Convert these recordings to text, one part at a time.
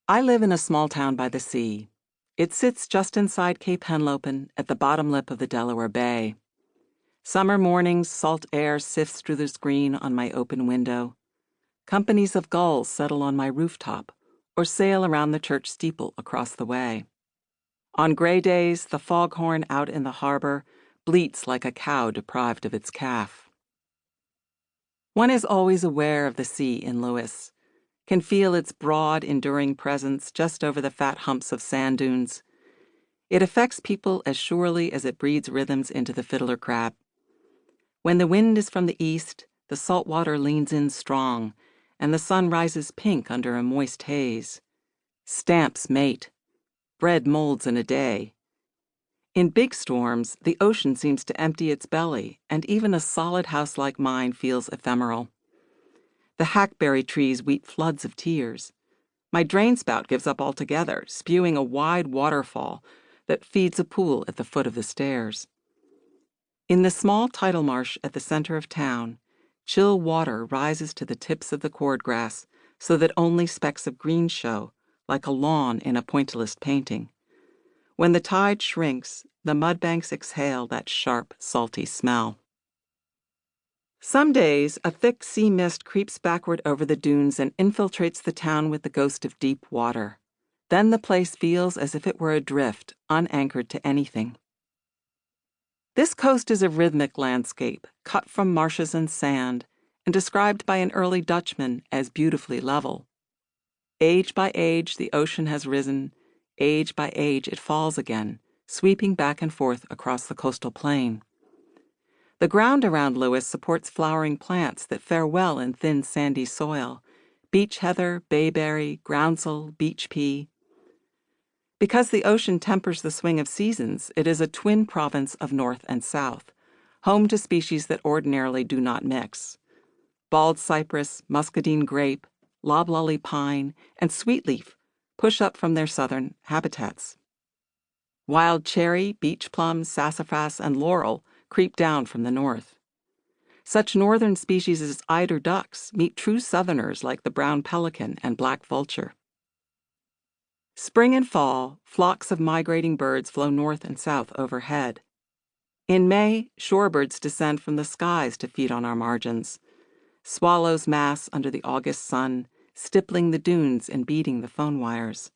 I live in a small town by the sea. It sits just inside Cape Henlopen at the bottom lip of the Delaware Bay. Summer mornings, salt air sifts through the screen on my open window. Companies of gulls settle on my rooftop or sail around the church steeple across the way. On gray days, the foghorn out in the harbor bleats like a cow deprived of its calf. One is always aware of the sea in Lewes, can feel its broad, enduring presence just over the fat humps of sand dunes. It affects people as surely as it breeds rhythms into the fiddler crab. When the wind is from the east, the salt water leans in strong, and the sun rises pink under a moist haze. Stamps mate. Bread molds in a day. In big storms, the ocean seems to empty its belly, and even a solid house like mine feels ephemeral. The hackberry trees weep floods of tears. My drain spout gives up altogether, spewing a wide waterfall that feeds a pool at the foot of the stairs. In the small tidal marsh at the center of town, chill water rises to the tips of the cordgrass so that only specks of green show, like a lawn in a pointillist painting. When the tide shrinks, the mudbanks exhale that sharp, salty smell. Some days, a thick sea mist creeps backward over the dunes and infiltrates the town with the ghost of deep water. Then the place feels as if it were adrift, unanchored to anything. This coast is a rhythmic landscape, cut from marshes and sand, and described by an early Dutchman as beautifully level. Age by age, the ocean has risen. Age by age, it falls again, sweeping back and forth across the coastal plain. The ground around Lewes supports flowering plants that fare well in thin, sandy soil: beach heather, bayberry, groundsel, beach pea. Because the ocean tempers the swing of seasons, it is a twin province of north and south, home to species that ordinarily do not mix. Bald cypress, muscadine grape, loblolly pine, and sweetleaf push up from their southern habitats. Wild cherry, beach plum, sassafras, and laurel creep down from the north. Such northern species as eider ducks meet true southerners like the brown pelican and black vulture. Spring and fall, flocks of migrating birds flow north and south overhead. In May, shorebirds descend from the skies to feed on our margins. Swallows mass under the August sun, stippling the dunes and beating the phone wires.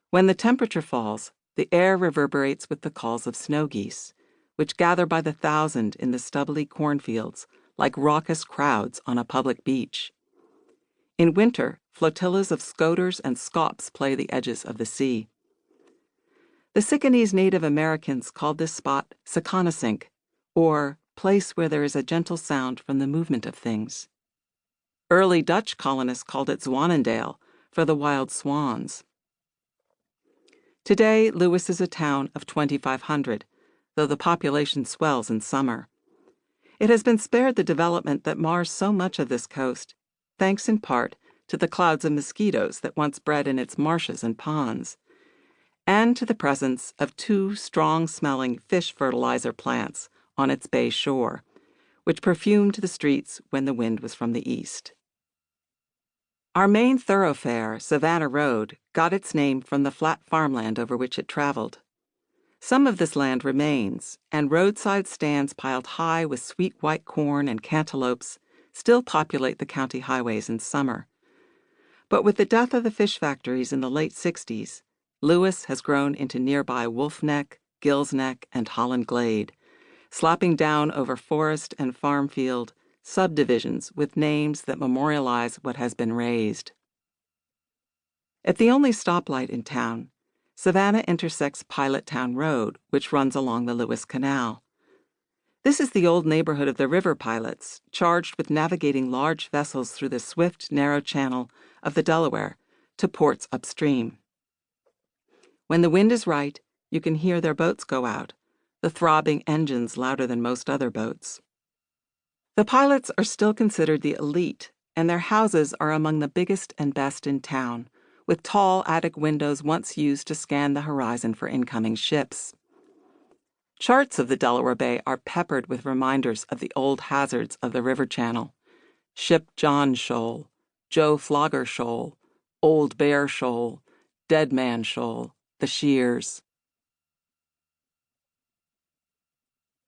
When the temperature falls, the air reverberates with the calls of snow geese, which gather by the thousand in the stubbly cornfields like raucous crowds on a public beach. In winter, flotillas of scoters and scops play the edges of the sea. The Sicanese Native Americans called this spot Sakanisink, or place where there is a gentle sound from the movement of things. Early Dutch colonists called it Zwanendale for the wild swans. Today, Lewes is a town of 2,500, though the population swells in summer. It has been spared the development that mars so much of this coast, thanks in part to the clouds of mosquitoes that once bred in its marshes and ponds, and to the presence of 2 strong-smelling fish fertilizer plants on its bay shore, which perfumed the streets when the wind was from the east. Our main thoroughfare, Savannah Road, got its name from the flat farmland over which it traveled. Some of this land remains, and roadside stands piled high with sweet white corn and cantaloupes still populate the county highways in summer. But with the death of the fish factories in the late 60s, Lewes has grown into nearby Wolf Neck, Gills Neck, and Holland Glade, slapping down over forest and farm field subdivisions with names that memorialize what has been razed. At the only stoplight in town, Savannah intersects Pilot Town Road, which runs along the Lewes Canal. This is the old neighborhood of the river pilots, charged with navigating large vessels through the swift, narrow channel of the Delaware to ports upstream. When the wind is right, you can hear their boats go out, the throbbing engines louder than most other boats. The pilots are still considered the elite, and their houses are among the biggest and best in town, with tall attic windows once used to scan the horizon for incoming ships. Charts of the Delaware Bay are peppered with reminders of the old hazards of the river channel: Ship John Shoal, Joe Flogger Shoal, Old Bear Shoal, Dead Man Shoal, the Shears.